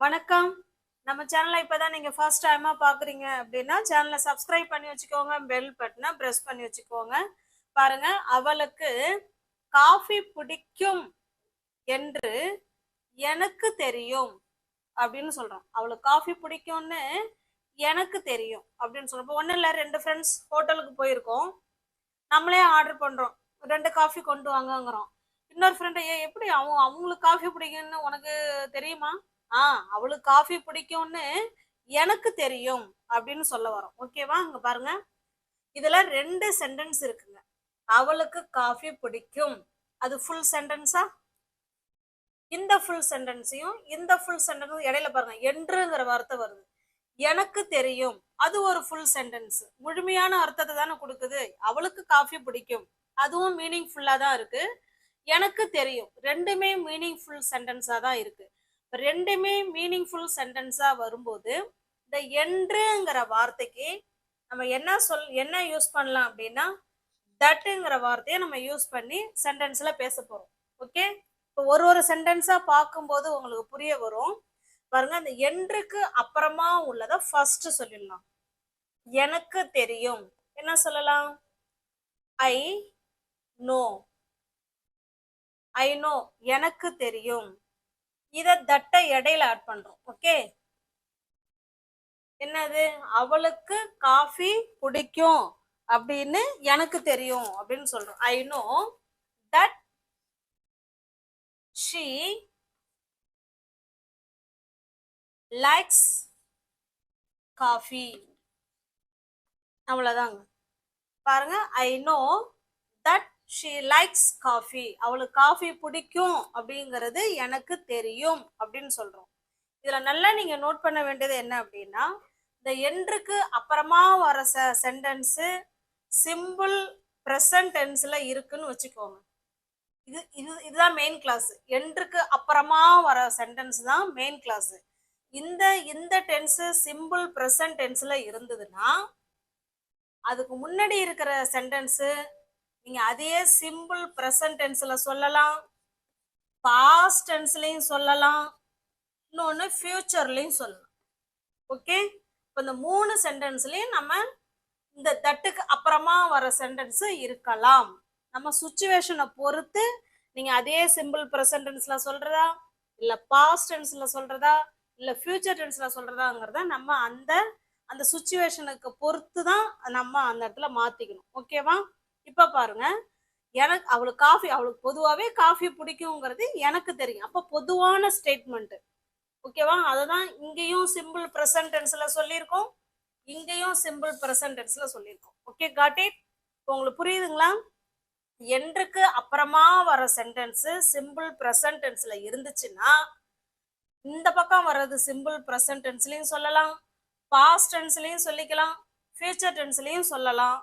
வணக்கம். நம்ம சேனலை இப்பதான் நீங்க ஃபர்ஸ்ட் டைமா பாக்குறீங்க அப்படின்னா சேனலை சப்ஸ்கிரைப் பண்ணி வச்சுக்கோங்க, பெல் பட்டனை பிரஸ் பண்ணி வச்சுக்கோங்க. பாருங்க, அவளுக்கு காஃபி பிடிக்கும் என்று எனக்கு தெரியும் அப்படின்னு சொல்றோம். அவளுக்கு காஃபி பிடிக்கும்னு எனக்கு தெரியும் அப்படின்னு சொல்றோம். இப்போ ஒன்றும் இல்லை, ரெண்டு ஃப்ரெண்ட்ஸ் ஹோட்டலுக்கு போயிருக்கோம், நம்மளே ஆர்டர் பண்றோம், 2 காஃபி கொண்டு வாங்கங்கிறோம். இன்னொரு ஃப்ரெண்டு, எப்படி அவங்களுக்கு காஃபி பிடிக்கும்னு உனக்கு தெரியுமா? அவளுக்கு காஃபி பிடிக்கும்னு எனக்கு தெரியும் அப்படின்னு சொல்ல வரோம். ஓகேவா? இங்க பாருங்க, இதுல 2 சென்டென்ஸ் இருக்குங்க. அவளுக்கு காஃபி பிடிக்கும், அது ஃபுல் சென்டென்ஸா? இந்த ஃபுல் சென்டென்ஸையும் இந்த ஃபுல் சென்டென்ஸும் இடையில பாருங்க, என்றுங்கிற வார்த்தை வருது. எனக்கு தெரியும், அது ஒரு ஃபுல் சென்டென்ஸ், முழுமையான அர்த்தத்தை தானே கொடுக்குது. அவளுக்கு காஃபி பிடிக்கும், அதுவும் மீனிங்ஃபுல்லா தான் இருக்கு. எனக்கு தெரியும், ரெண்டுமே மீனிங்ஃபுல் சென்டென்ஸா தான் இருக்கு. ரெண்டுமே மீனிங்ஃபுல் சென்டென்ஸா வரும்போது இந்த என்றுங்கிற வார்த்தைக்கு நம்ம என்ன யூஸ் பண்ணலாம் அப்படின்னா, தட்டுங்கிற வார்த்தையை நம்ம யூஸ் பண்ணி சென்டென்ஸ்ல பேச போறோம். ஓகே, இப்போ ஒரு சென்டென்ஸா பார்க்கும்போது உங்களுக்கு புரிய வரும். பாருங்க, அந்த என்றுக்கு அப்புறமா உள்ளதை ஃபர்ஸ்ட் சொல்லிடலாம். எனக்கு தெரியும், என்ன சொல்லலாம்? I know. ஐ நோ, எனக்கு தெரியும். இத தட்டை இடையில ஆட் பண்றோம். ஓகே, என்னது? அவளுக்கு காஃபி பிடிக்கும் அப்படின்னு எனக்கு தெரியும் அப்படின்னு சொல்றோம். ஐ know that she likes coffee. அவ்வளவுதாங்க. பாருங்க, ஐ know that she likes coffee, அவளுக்கு காஃபி பிடிக்கும் அப்படிங்கிறது எனக்கு தெரியும் அப்படின்னு சொல்றோம். இதுல நல்லா நீங்க நோட் பண்ண வேண்டியது என்ன அப்படின்னா, இந்த என்றுக்கு அப்புறமா வர சென்டென்ஸ் சிம்பிள் பிரசன்ட் டென்ஸ்ல இருக்குன்னு வச்சுக்கோங்க. இதுதான் மெயின் கிளாஸ். என்றுக்கு அப்புறமா வர சென்டென்ஸ் தான் மெயின் கிளாஸ். இந்த டென்ஸ் சிம்பிள் பிரசன்ட் டென்ஸ்ல இருந்ததுன்னா, அதுக்கு முன்னாடி இருக்கிற சென்டென்ஸ் நீங்க அதே சிம்பிள் பிரசன்ட் டென்ஸ்ல சொல்லலாம், பாஸ்ட் டென்ஸ்லயும் சொல்லலாம், இன்னொன்னு ஃபியூச்சர்லயும் சொல்லலாம். ஓகே, இப்போ இந்த 3 சென்டென்ஸ்லயும் நம்ம இந்த தட்டுக்கு அப்புறமா வர சென்டென்ஸ் இருக்கலாம். நம்ம சுச்சுவேஷனை பொறுத்து நீங்க அதே சிம்பிள் பிரசன்ட் டென்ஸ்ல சொல்றதா, இல்ல பாஸ்ட் டென்ஸ்ல சொல்றதா, இல்ல ஃபியூச்சர் டென்ஸ்ல சொல்றதாங்கிறத நம்ம அந்த அந்த சுச்சுவேஷனுக்கு பொறுத்து தான் நம்ம அந்த இடத்துல மாத்திக்கணும். ஓகேவா? இப்ப பாருங்க, அவளுக்கு பொதுவாகவே காஃபி பிடிக்குங்கிறது எனக்கு தெரியும். அப்ப பொதுவான ஸ்டேட்மெண்ட். ஓகேவா? அததான் இங்கேயும் சிம்பிள் பிரசன்ட் டென்ஸ்ல சொல்லியிருக்கோம், இங்கேயும் சிம்பிள் பிரசன்ட் டென்ஸ்ல சொல்லியிருக்கோம். Okay, got it? உங்களுக்கு புரியுதுங்களா? என்றுக்கு அப்புறமா வர சென்டென்ஸ் சிம்பிள் பிரசன்ட் டென்ஸ்ல இருந்துச்சுன்னா, இந்த பக்கம் வர்றது சிம்பிள் பிரசன்ட் டென்ஸ்லயும் சொல்லலாம், பாஸ்ட் டென்ஸ்லயும் சொல்லிக்கலாம், ஃபியூச்சர் டென்ஸ்லயும் சொல்லலாம்.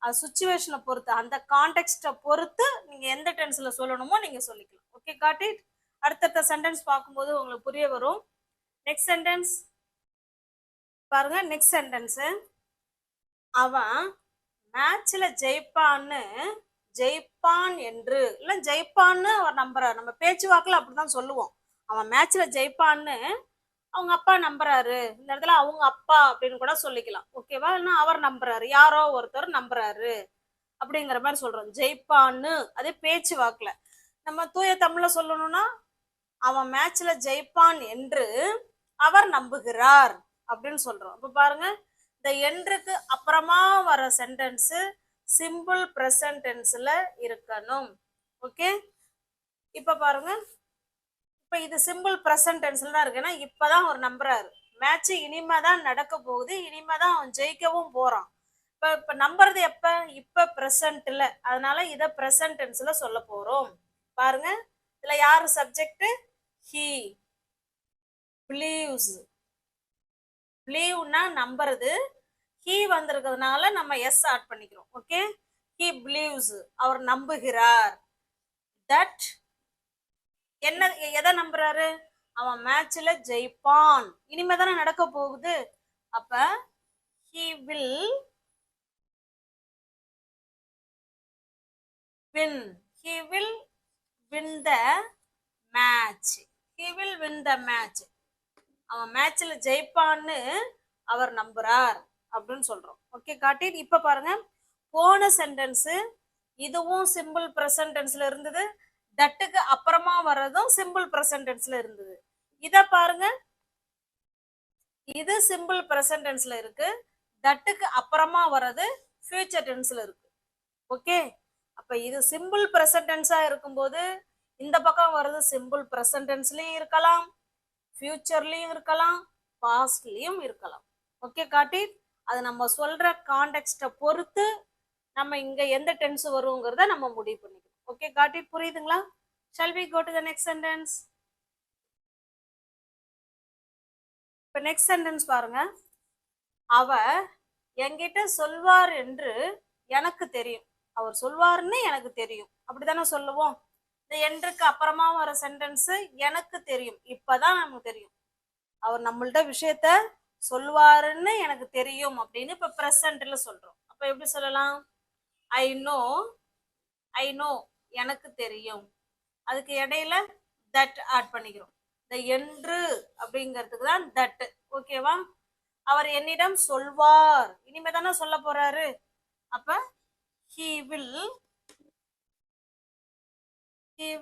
அது சுச்சுவேஷனை பொறுத்து, அந்த கான்டெக்ஸ்ட பொறுத்து நீங்க எந்த டென்ஸ்ல சொல்லணுமோ நீங்க சொல்லிக்கலாம். Okay, got it? அடுத்தடுத்த சென்டென்ஸ் பார்க்கும்போது உங்களுக்கு புரிய வரும். நெக்ஸ்ட் சென்டென்ஸ் பாருங்க. நெக்ஸ்ட் சென்டென்ஸ், அவன் மேட்ச்ல ஜெயிப்பான் என்று, இல்ல ஜெயிப்பான்னு அவர் நம்புறாரு. நம்ம பேச்சுவாக்குல அப்படிதான் சொல்லுவோம். அவன் மேட்ச்ல ஜெயிப்பான்னு அவங்க அப்பா நம்புறாரு. இந்த இடத்துல அவங்க அப்பா அப்படின்னு கூட சொல்லிக்கலாம். ஓகேவா? இல்லைன்னா அவர் நம்புறாரு, யாரோ ஒருத்தர் நம்புறாரு அப்படிங்கிற மாதிரி சொல்றோம். ஜெயிப்பான்னு அதே பேச்சு வாக்குல. நம்ம தூய தமிழ்ல சொல்லணும்னா, அவன் மேட்ச்ல ஜெயிப்பான் என்று அவர் நம்புகிறார் அப்படின்னு சொல்றோம். இப்ப பாருங்க, இந்த என்றுக்கு அப்புறமா வர சென்டென்ஸ் சிம்பிள் பிரசன்ட் டென்ஸ்ல இருக்கணும். ஓகே, இப்ப பாருங்க, இப்ப இது சிம்பிள் பிரசன்ட் டென்ஸ்ல தான் இருக்கு. ஏன்னா இப்பதான் அவர் நம்புறாரு, மேட்ச் இனிமேதான் நடக்க போகுது, இனிமேதான் அவன் ஜெயிக்கவும் போறான். இப்ப நம்புறது எப்ப? இப்ப பிரசன்ட்ல. அதனால இத பிரசன்ட் டென்ஸ்ல சொல்ல போறோம். பாருங்க, இதுல யாரு சப்ஜெக்ட்? He believes. பிலீவ்னா நம்புறது, ஹி வந்திருக்கிறதுனால நம்ம எஸ் ஆட் பண்ணிக்கிறோம். ஓகே, ஹி பிலீவ்ஸ், அவர் நம்புகிறார். தட் என்ன, எதை நம்புறாரு? அவன் மேட்ச்ல ஜெயிப்பான், இனிமேதானே நடக்க போகுது. அப்ப he will win. He will win the match. He will win the match. அவன் மேட்ச்ல ஜெயிப்பான்னு அவர் நம்புறார் அப்படின்னு சொல்றோம். Okay got it. இப்ப பாருங்க, போன சென்டென்ஸ் இதுவும் சிம்பிள் பிரசன்ட் டென்ஸ்ல இருந்தது, தட்டுக்கு அப்புறமா வர்றதும் சிம்பிள் பிரசன்ட் டென்ஸ்ல இருந்தது. இத பாருங்க, இது சிம்பிள் பிரசன்ட் டென்ஸ்ல இருக்கு, தட்டுக்கு அப்புறமா வர்றது ஃபியூச்சர் டென்ஸ்ல இருக்கு. ஓகே, அப்ப இது சிம்பிள் பிரசன்ட் டென்ஸா இருக்கும்போது இந்த பக்கம் வர்றது சிம்பிள் பிரசன்ட் டென்ஸ்லயும் இருக்கலாம், ஃபியூச்சர்லயும் இருக்கலாம், பாஸ்ட்லயும் இருக்கலாம். ஓகே காட்டி, அது நம்ம சொல்ற கான்டெக்ஸ்ட பொறுத்து நம்ம இங்க எந்த டென்ஸ் வருங்கிறத நம்ம முடிவு பண்ணிக்கணும். ஓகே காட்டி, புரியுதுங்களா? Shall we go to the next sentence? இப்ப நெக்ஸ்ட் சென்டென்ஸ் பாருங்க, அவர் என்கிட்ட சொல்வார் என்று எனக்கு தெரியும். அவர் சொல்வார்னு எனக்கு தெரியும், அப்படித்தானே சொல்லுவோம். இந்த என்றுக்கு அப்புறமா வர சென்டென்ஸ் எனக்கு தெரியும், இப்பதான் நமக்கு தெரியும். அவர் நம்மள்ட்ட விஷயத்த சொல்வாருன்னு எனக்கு தெரியும் அப்படின்னு இப்ப பிரசன்ட்ல சொல்றோம். அப்ப எப்படி சொல்லலாம்? ஐ நோ, ஐ நோ எனக்கு தெரியும். அதுக்கு இடையில தட் ஆட் பண்ணிக்கிறோம். இந்த என்று அப்படிங்கிறதுக்கு தான் தட். ஓகேவா? அவர் என்னிடம் சொல்வார், இனிமே தானே சொல்ல போறாரு. அப்ப he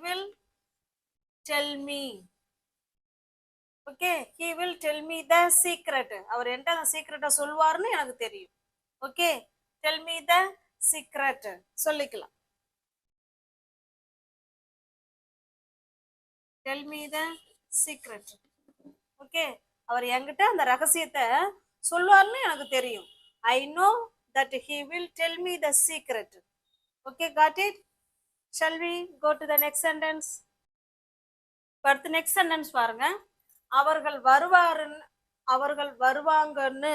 will tell me. Okay, he will tell me the secret. அவர் என்கிட்ட அந்த சீக்ரெட்டை சொல்வார்னு எனக்கு தெரியும். Okay, tell me the secret சொல்லிக்கலாம். tell me the secret. Okay, அவர் என்கிட்ட அந்த ரகசியத்தை சொல்வார்னு எனக்கு தெரியும். I know that he will tell me the secret. Okay, got it? Shall we go to the next sentence? அடுத்து நெக்ஸ்ட் சென்டென்ஸ் பாருங்க, அவர்கள் வருவாருன்னு, அவர்கள் வருவாங்கன்னு,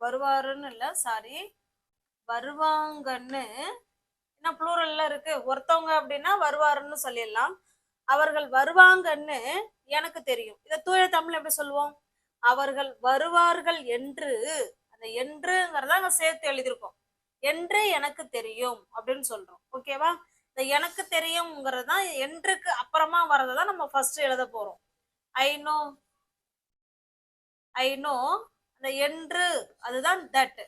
வருவாருன்னு இல்ல சாரி, வருவாங்கன்னு என்ன ப்ளூரல்ல இருக்கு, ஒருத்தவங்க அப்படின்னா வருவாருன்னு சொல்லிடலாம். அவர்கள் வருவாங்கன்னு எனக்கு தெரியும். இதை தூய தமிழ் எப்படி சொல்லுவோம்? அவர்கள் வருவார்கள் என்று, அந்த என்றுங்கிறத அங்க சேர்த்து எழுதியிருக்கோம். என்று எனக்கு தெரியும் அப்படின்னு சொல்றோம். ஓகேவா? இந்த எனக்கு தெரியும்ங்கிறது தான் என்றுக்கு அப்புறமா வரதான் நம்ம ஃபர்ஸ்ட் எழுத போறோம். ஐ நோ, ஐ நோ, அந்த என்று அதுதான் தட்.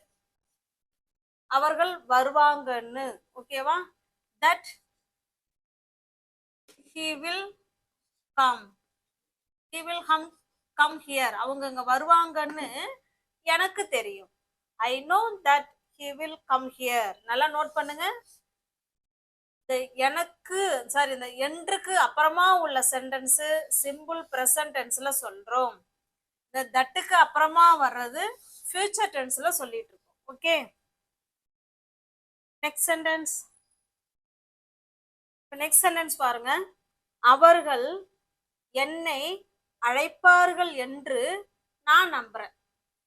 அவர்கள் வருவாங்கன்னு. ஓகேவா? That he will come, he will come here. அவங்க இங்க வருவாங்கன்னு எனக்கு தெரியும். I know that he will come here. நல்லா நோட் பண்ணுங்க. இந்த எனக்கு சாரி, இந்த என்றுக்கு அப்புறமா உள்ள சென்டென்ஸ் சிம்பிள் பிரசன்ட் டென்ஸ்ல சொல்றோம். இந்த தட்டுக்கு அப்புறமா வர்றது ஃபியூச்சர் டென்ஸ்ல சொல்லிட்டு இருக்கோம். Okay, next sentence. Next sentence பாருங்க, அவர்கள் என்னை அழைப்பார்கள் என்று நான் நம்புறேன்.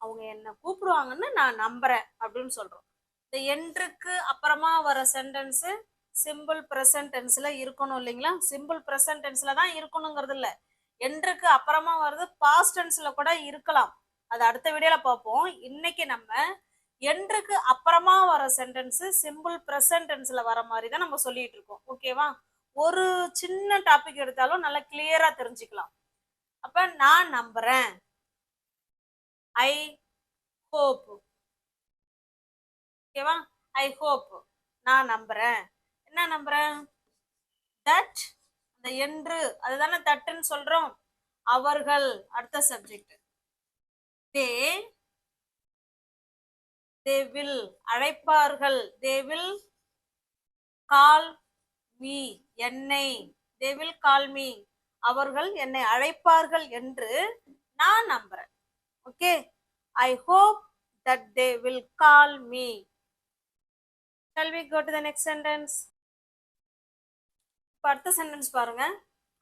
அவங்க என்ன கூப்பிடுவாங்கன்னு நான் நம்புறேன் அப்படின்னு சொல்றோம். இந்த என்றுக்கு அப்புறமா வர சென்டென்ஸ் சிம்பிள் பிரசன்ட் டென்ஸ்ல இருக்கணும் இல்லைங்களா? சிம்பிள் பிரசன்ட் டென்ஸ்ல தான் இருக்கணுங்கிறது இல்ல, என்றுக்கு அப்புறமா வர்றது பாஸ்ட் டென்ஸ்ல கூட இருக்கலாம். அது அடுத்த வீடியோல பார்ப்போம். இன்னைக்கு நம்ம என்றுக்கு அப்புறமா வர சென்டென்ஸ் சிம்பிள் பிரசன்ட் டென்ஸ்ல வர மாதிரி தான் நம்ம சொல்லிட்டு இருக்கோம். ஓகேவா? ஒரு சின்ன டாபிக் எடுத்தாலும் நல்லா கிளியரா தெரிஞ்சுக்கலாம். அப்ப நான் நம்புறேன், ஐ ஹோப். ஓகேவா? ஐ ஹோப், நான் நம்புறேன். என்ன நம்புறேன்? தட், அந்த என்று அதுதானே தட்டுன்னு சொல்றோம். அவர்கள் அடுத்த சப்ஜெக்ட். they will அழைப்பார்கள், they will call me, என்னை, they will call me, அவர்கள் என்னை அழைப்பார்கள் என்று நான் நம்புறேன். Okay, I hope that they will call me. Shall we go to the next sentence? அடுத்த சென்டென்ஸ் பாருங்க,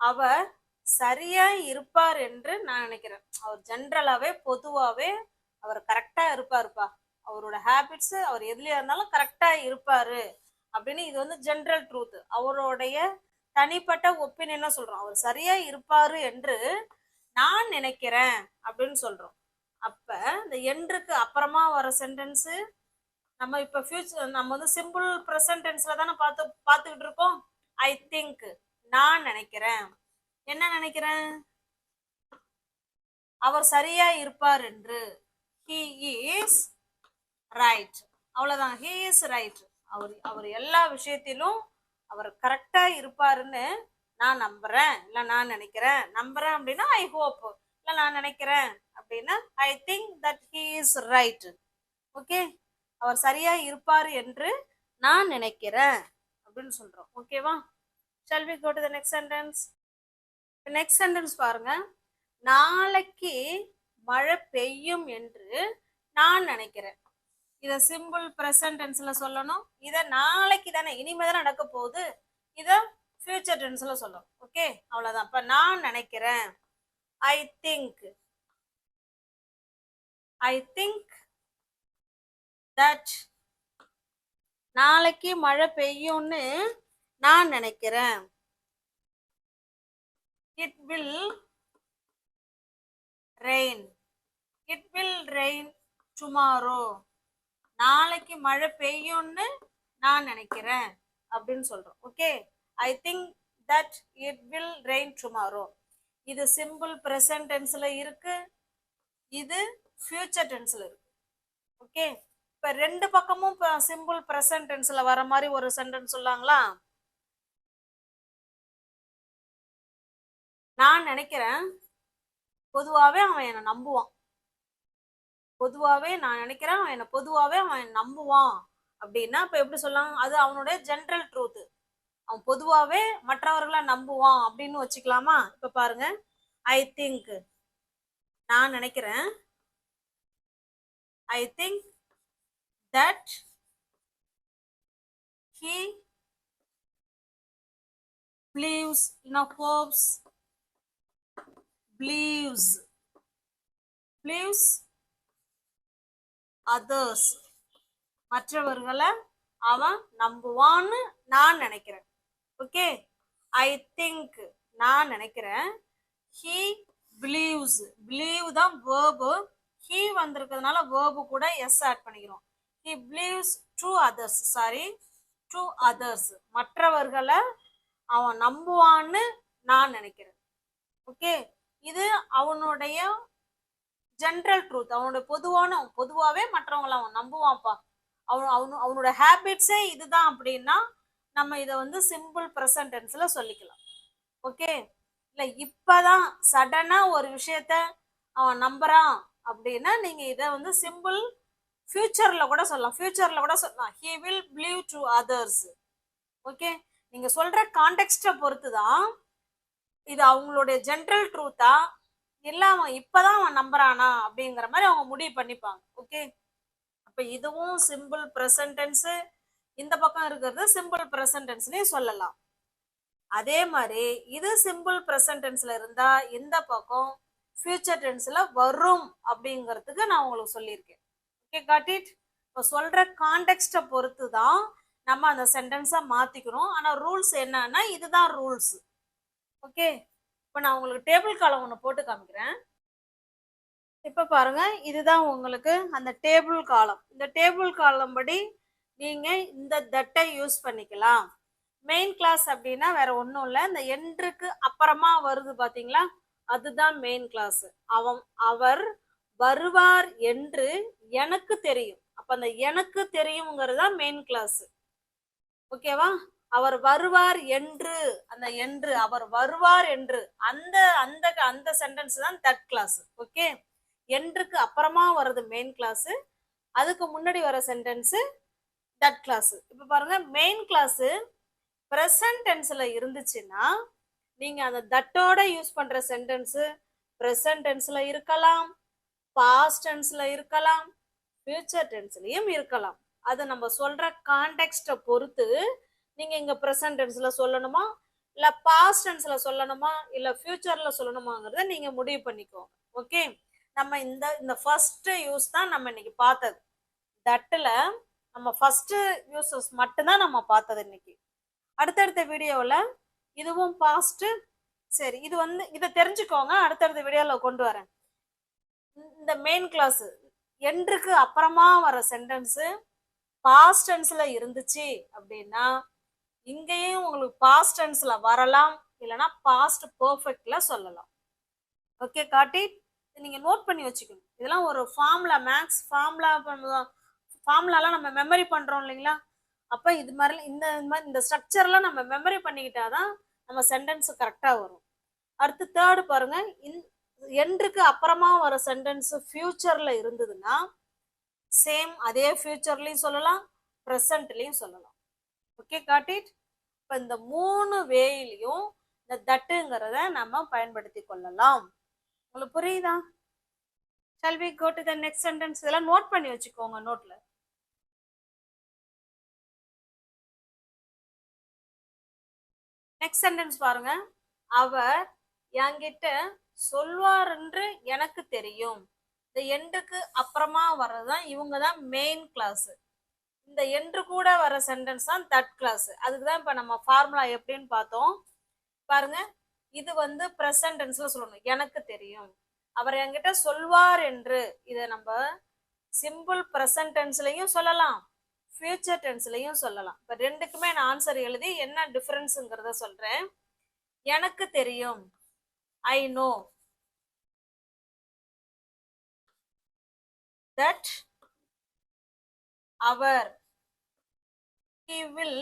அவர் சரியா இருப்பார் என்று நான் நினைக்கிறேன். அவர் ஜென்ரலாவே பொதுவாவே அவர் கரெக்டா இருப்பாருப்பா, அவரோட ஹேபிட்ஸ் அவர் எதுலயா இருந்தாலும் கரெக்டா இருப்பாரு அப்படின்னு. இது வந்து ஜென்ரல் ட்ரூத், அவருடைய தனிப்பட்ட ஒப்பீனியனா சொல்றோம். அவர் சரியா இருப்பாரு என்று நான் நினைக்கிறேன் அப்படின்னு சொல்றோம். அப்ப இந்த என்றுக்கு அப்புறமா வர சென்டென்ஸ் நம்ம இப்ப ஃபியூச்சர் நம்ம வந்து சிம்பிள் பிரசன்ட் டென்ஸ்ல தானே பார்த்துக்கிட்டு இருக்கோம். ஐ திங்க், நான் நினைக்கிறேன். என்ன நினைக்கிறேன்? அவர் சரியா இருப்பார் என்று. he is right. அவ்வளவுதான். he is right. அவர் எல்லா விஷயத்திலும் அவர் கரெக்டா இருப்பாருன்னு நான் நம்புறேன், இல்ல நான் நினைக்கிறேன். நம்புறேன் அப்படின்னா ஐ ஹோப், இல்ல நான் நினைக்கிறேன் அப்படின்னா I think that he is right. Okay, அவர் சரியா இருப்பார் என்று நான் நினைக்கிறேன் அப்படின்னு சொல்றோம். ஓகேவா? shall we go to the next sentence? next sentence பாருங்க. நாளைக்கு மழை பெய்யும் என்று நான் நினைக்கிறேன். இத சிம்பிள் பிரசன்ட் டென்ஸ்ல சொல்லணும். இத நாளைக்கு தானே, இனிமே தான் நடக்க போகுது, இத ஃபியூச்சர் டென்ஸ்ல சொல்லணும். ஓகே, அவ்வளவுதான். இப்ப நான் நினைக்கிறேன், ஐ திங்க் தட் நாளைக்கு மழை பெய்யும்னு நான் நினைக்கிறேன். it will rain tomorrow. நாளைக்கு மழை பெய்யும்னு நான் நினைக்கிறேன் அப்படின்னு சொல்றோம். Okay, I think that it will rain tomorrow. இது சிம்பிள் பிரசன்ட் டென்ஸ்ல இருக்கு, இது ஃபியூச்சர் டென்ஸ்ல இருக்கு. ஓகே, இப்ப ரெண்டு பக்கமும் சிம்பிள் பிரசன்ட் டென்ஸ்ல வர மாதிரி ஒரு சென்டென்ஸ் சொல்லாங்களா? நான் நினைக்கிறேன், பொதுவாவே அவன் என்னை நம்புவான். பொதுவாவே நான் நினைக்கிறேன் அவன் என்ன பொதுவாவே அவன் நம்புவான் அப்படின்னா இப்ப எப்படி சொல்லலாம்? அது அவனுடைய ஜெனரல் ட்ரூத். அவன் பொதுவாவே மற்றவர்களை நம்புவான் அப்படின்னு வச்சுக்கலாமா? இப்ப பாருங்க, ஐ திங்க், நான் நினைக்கிறேன், ஐ think that he believes, hopes, believes others, மற்றவர்களை அவன் நம்புவான்னு நான் நினைக்கிறேன். ஓகே, ஐ திங்க், நான் நினைக்கிறேன், he believes, believe தான் verb, he வந்திருக்கிறதுனால verb கூட s ஆட் பண்ணிக்கிறோம். he believes to others, மற்றவர்களை அவன் நம்புவான்னு நான் நினைக்கிறேன். ஓகே, இது அவனுடைய ஜெனரல் ட்ரூத், அவனுடைய பொதுவாவே மற்றவங்களை அவன் நம்புவான்ப்பா, அவனோட ஹேபிட்ஸே இதுதான் அப்படின்னா நம்ம இதை வந்து சிம்பிள் பிரசன்ட் டென்ஸ்ல சொல்லிக்கலாம். ஓகே, இல்ல இப்பதான் சடனா ஒரு விஷயத்த அவன் நம்புறான் அப்படின்னா நீங்க இதை வந்து சிம்பிள் ஃபியூச்சர்ல கூட சொல்லலாம். he will believe to others. Okay, நீங்க சொல்ற கான்டெக்ஸ்ட பொறுத்து தான் இது அவங்களுடைய ஜெனரல் ட்ரூத்தா இல்ல அவன் இப்பதான் அவன் நம்புறானா அப்படிங்கிற மாதிரி அவங்க முடிவு பண்ணிப்பாங்க. ஓகே, அப்ப இதுவும் சிம்பிள் பிரசன்ட் டென்ஸ், இந்த பக்கம் இருக்கிறது சிம்பிள் பிரசன்ட் டென்ஸ்னே சொல்லலாம். அதே மாதிரி இது சிம்பிள் பிரசன்ட் டென்ஸ்ல இருந்தா இந்த பக்கம் ஃபியூச்சர் டென்ஸ்ல வரும் அப்படிங்கிறதுக்கு நான் உங்களுக்கு சொல்லியிருக்கேன். Okay, got it. இப்போ சொல்ற கான்டெக்ஸ்ட பொறுத்து தான் நம்ம அந்த சென்டென்ஸை மாத்திக்கணும். ஆனா ரூல்ஸ் என்னன்னா இதுதான் ரூல்ஸ். ஓகே, இப்போ நான் உங்களுக்கு டேபிள் காலம் ஒன்று போட்டு காமிக்கிறேன். இப்போ பாருங்க, இதுதான் உங்களுக்கு அந்த டேபிள் காலம். இந்த டேபிள் காலம் படி நீங்க இந்த தட்டை யூஸ் பண்ணிக்கலாம். மெயின் கிளாஸ் அப்படின்னா வேற ஒன்றும் இல்லை, இந்த என்றுக்கு அப்புறமா வருது பாத்தீங்களா, அதுதான் மெயின் கிளாஸ். அவர் வருவார் என்று எனக்கு தெரியும். அப்ப அந்த எனக்கு தெரியுங்கிறது தான் மெயின் கிளாஸ். ஓகேவா? அவர் வருவார் என்று, அந்த என்று, அவர் வருவார் என்று, அந்த அந்த அந்த சென்டென்ஸ் தான் தட் கிளாஸ். ஓகே, என்றுக்கு அப்புறமா வர்றது மெயின் கிளாஸ், அதுக்கு முன்னாடி வர சென்டென்ஸ் தட் கிளாஸ். இப்ப பாருங்க, மெயின் கிளாஸ் பிரசன்ட் டென்ஸ்ல இருந்துச்சுன்னா நீங்க அந்த தட்டோட யூஸ் பண்ற சென்டென்ஸ் பிரசன்ட் டென்ஸ்ல இருக்கலாம், பாஸ்ட் டென்ஸ்ல இருக்கலாம், ஃபியூச்சர் டென்ஸ்லயும் இருக்கலாம். அது நம்ம சொல்ற கான்டெக்ஸ்ட பொறுத்து நீங்க இங்க பிரசன்ட் டென்ஸ்ல சொல்லணுமா இல்ல பாஸ்ட் டென்ஸ்ல சொல்லணுமா இல்ல ஃபியூச்சர்ல சொல்லணுமாங்கிறத நீங்க முடிவு பண்ணிக்கோங்க. ஓகே, நம்ம இந்த ஃபர்ஸ்ட் யூஸ் தான் நம்ம இன்னைக்கு பார்த்தது. தட்டுல நம்ம ஃபர்ஸ்ட் யூசஸ் மட்டும்தான் நம்ம பார்த்தது இன்னைக்கு. அடுத்தடுத்த வீடியோவில் இதுவும் பாஸ்ட். சரி, இது வந்து இதை தெரிஞ்சுக்கோங்க, அடுத்தடுத்த வீடியோவில் கொண்டு வரேன். இந்த மெயின் கிளாஸ் என்றுக்கு அப்புறமா வர சென்டென்ஸ் பாஸ்ட் டென்ஸ்ல இருந்துச்சு அப்படின்னா இங்கேயும் உங்களுக்கு பாஸ்ட் டென்ஸ்ல வரலாம், இல்லைன்னா பாஸ்ட் பெர்ஃபெக்ட்ல சொல்லலாம். Okay, got it. நீங்க நோட் பண்ணி வச்சுக்கணும். இதெல்லாம் ஒரு ஃபார்முலா, மேக்ஸ் ஃபார்முலாலாம் நம்ம மெமரி பண்றோம் இல்லைங்களா? அப்ப இது மாதிரி இந்த ஸ்ட்ரக்சர்லாம் நம்ம மெமரி பண்ணிக்கிட்டாதான் நம்ம சென்டென்ஸ் கரெக்டா வரும். அடுத்து தேர்டு பாருங்க, எண்டுக்கு அப்புறமா வர சென்டென்ஸ் ஃபியூச்சர்ல இருந்ததுன்னா சேம் அதே ஃபியூச்சர்லயும் சொல்லலாம், ப்ரெசன்ட்லயும் சொல்லலாம். Okay, got it. இப்ப இந்த 3 வேயிலையும் இந்த தட்டுங்கிறத நம்ம பயன்படுத்தி கொள்ளலாம். உங்களுக்கு புரியுதா? Shall we go to the next sentence? இதெல்லாம் நோட் பண்ணி வச்சுக்கோங்க நோட்ல. நெக்ஸ்ட் சென்டென்ஸ் பாருங்க. அவர் என்கிட்ட சொல்வார் என்று எனக்கு தெரியும். இந்த எண்டுக்கு அப்புறமா வர்றதுதான் இவங்க தான் மெயின் கிளாஸ். இந்த என்று கூட வர சென்டென்ஸ் தான் தட் கிளாஸ். அதுக்கு தான் இப்ப நம்ம ஃபார்முலா எப்படின்னு பார்த்தோம் பாருங்க. இது வந்து ப்ரெசன்ட் டென்ஸ்ல சொல்லணும், எனக்கு தெரியும். அவர் என்கிட்ட சொல்வார் என்று, இதை நம்ம சிம்பிள் ப்ரெசன்ட் டென்ஸ்லயும் சொல்லலாம், ஃபியூச்சர் டென்ஸ்லயும் சொல்லலாம். இப்ப ரெண்டுக்குமே நான் ஆன்சர் எழுதி என்ன டிஃபரன்ஸ்ங்கிறத சொல்றேன். எனக்கு தெரியும், ஐ நோ that அவர், he will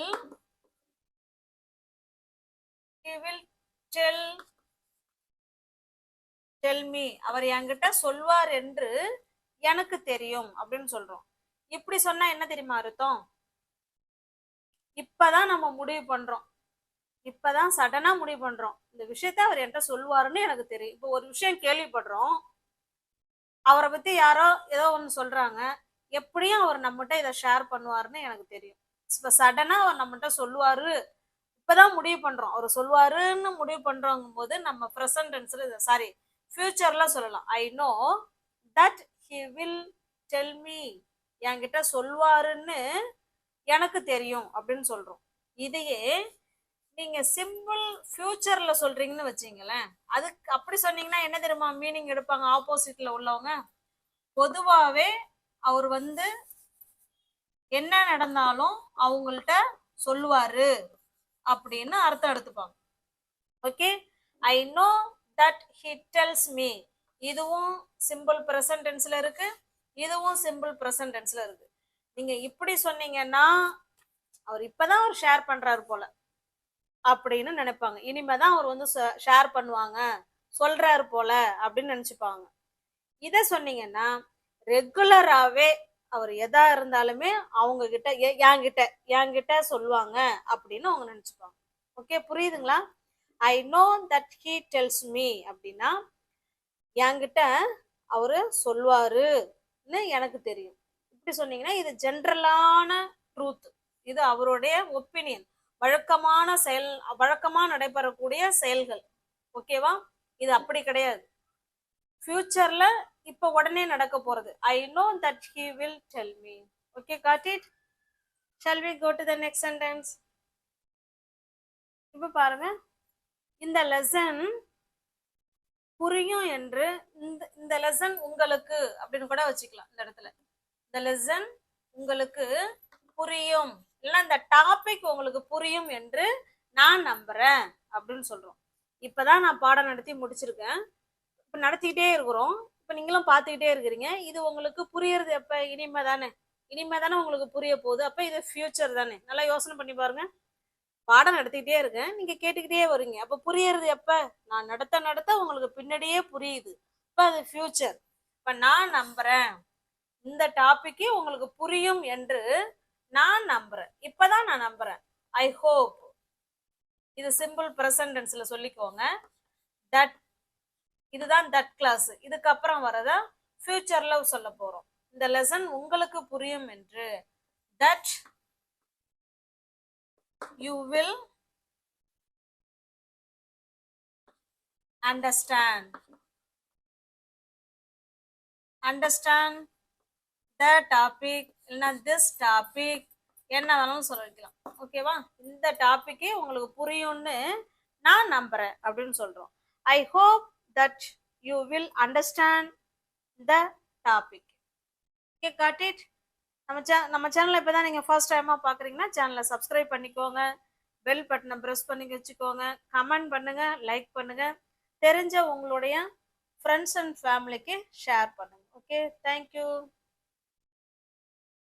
tell me, அவர் என்கிட்ட சொல்வார் என்று எனக்கு தெரியும் அப்படின்னு சொல்றோம். இப்படி சொன்னா என்ன தெரியுமா அர்த்தம்? இப்பதான் நம்ம முடிவு பண்றோம், இப்பதான் சடனா முடிவு பண்றோம் இந்த விஷயத்த அவர் என்கிட்ட சொல்வாருன்னு எனக்கு தெரியும். இப்போ ஒரு விஷயம் கேள்விப்படுறோம், அவரை பத்தி யாரோ ஏதோ ஒண்ணு சொல்றாங்க, எப்படியும் அவர் நம்மகிட்ட இதை ஷேர் பண்ணுவாருன்னு எனக்கு தெரியும். இப்ப சடனா அவர் நம்மகிட்ட சொல்லுவாரு, இப்பதான் முடிவு பண்றோம், அவர் சொல்லுவாருன்னு முடிவு பண்றோங்கும் போது நம்ம ப்ரெசன்ட் டென்ஸ்ல, சாரி ஃபியூச்சர்ல சொல்லலாம். ஐ know that he will tell me, என்கிட்ட சொல்வாருன்னு எனக்கு தெரியும் அப்படின்னு சொல்றோம். இதையே நீங்க சிம்பிள் ஃபியூச்சர்ல சொல்றீங்கன்னு வச்சீங்களேன், அதுக்கு அப்படி சொன்னீங்கன்னா என்ன தெரியுமா மீனிங் எடுப்பாங்க ஆப்போசிட்ல உள்ளவங்க? பொதுவாவே அவர் வந்து என்ன நடந்தாலும் அவங்கள்ட்ட சொல்லுவாரு அப்படின்னு அர்த்தம் எடுத்துப்பாங்க. Okay, I know that he டெல்ஸ் me, இதுவும் சிம்பிள் ப்ரெசன்ட் டென்ஸ்ல இருக்கு, இதுவும் சிம்பிள் ப்ரெசன்ட் டென்ஸ்ல இருக்கு. நீங்க இப்படி சொன்னீங்கன்னா அவர் இப்பதான் அவர் ஷேர் பண்றாரு போல அப்படின்னு நினைப்பாங்க, இனிமேதான் அவர் வந்து ஷேர் பண்ணுவாங்க, சொல்றாரு போல அப்படின்னு நினைச்சுப்பாங்க. இத சொன்னீங்கன்னா ரெகுலராவே அவர் எதா இருந்தாலுமே அவங்க கிட்ட என்கிட்ட சொல்லுவாங்க அப்படின்னு அவங்க நினைச்சுப்பாங்க. ஓகே, புரியுதுங்களா? ஐ நோ தட் ஹி டெல்ஸ் மீ அப்படின்னா என்கிட்ட அவரு சொல்லுவாருன்னு எனக்கு தெரியும். இப்படி சொன்னீங்கன்னா இது ஜென்ரலான ட்ரூத், இது அவருடைய ஒப்பீனியன், வழக்கமா நடைபெறக்கூடிய செயல்கள். ஓகேவா? இது அப்படி கிடையாது, ஃபியூச்சர்ல இப்ப உடனே நடக்க போறது. I know that he will tell me. Okay, got it. Shall we go to the next sentence? இப்ப பாருங்க, இந்த லெசன் புரியும் என்று, இந்த லெசன் உங்களுக்கு அப்படின்னு கூட வச்சுக்கலாம். இந்த இடத்துல இந்த லெசன் உங்களுக்கு புரியும், இல்ல இந்த டாபிக் உங்களுக்கு புரியும் என்று நான் நம்புறேன் அப்படின்னு சொல்றோம். இப்பதான் நான் பாடம் நடத்தி முடிச்சிருக்கேன், இப்ப நடத்திக்கிட்டே இருக்கிறோம், இப்ப நீங்களும் பார்த்துக்கிட்டே இருக்கிறீங்க. இது உங்களுக்கு புரியறது எப்ப? இனிமே தானே உங்களுக்கு புரிய போகுது. அப்ப இது ஃபியூச்சர் தானே. நல்லா யோசனை பண்ணி பாருங்க. பாடம் நடத்திக்கிட்டே இருக்கேன், நீங்க கேட்டுக்கிட்டே வரீங்க, அப்ப புரியறது எப்ப? நான் நடத்த உங்களுக்கு பின்னாடியே புரியுது, இப்ப அது ஃபியூச்சர். இப்ப நான் நம்புறேன், இந்த டாபிக் உங்களுக்கு புரியும் என்று நான் நம்புறேன், இப்பதான் நான் நம்புறேன். ஐ ஹோப், இது சிம்பிள் ப்ரெசன்ட் டென்ஸ்ல சொல்லிக்கோங்க. தட், இதுதான் தட் கிளாஸ். இதுக்கப்புறம் வரத ஃபியூச்சர்ல சொல்ல போறோம். இந்த லெசன் உங்களுக்கு புரியும் என்று, that you will understand the topic, இல்லைன்னா this topic, என்ன வேணாலும் சொல்லிக்கலாம். ஓகேவா? இந்த டாபிக் உங்களுக்கு புரியும்னு நான் நம்புறேன் அப்படின்னு சொல்றோம். I hope that you will understand the topic. Okay, got it. நம்ம சேனலை இப்பதான் நீங்க ஃபர்ஸ்ட் டைமா பாக்குறீங்கன்னா சேனலை சப்ஸ்கிரைப் பண்ணிக்கோங்க, பெல் பட்டனை பிரஸ் பண்ணி வச்சுக்கோங்க, கமெண்ட் பண்ணுங்க, லைக் பண்ணுங்க, தெரிஞ்ச உங்களுடைய ஃப்ரெண்ட்ஸ் அண்ட் ஃபேமிலிக்கு ஷேர் பண்ணுங்க. Okay, thank you.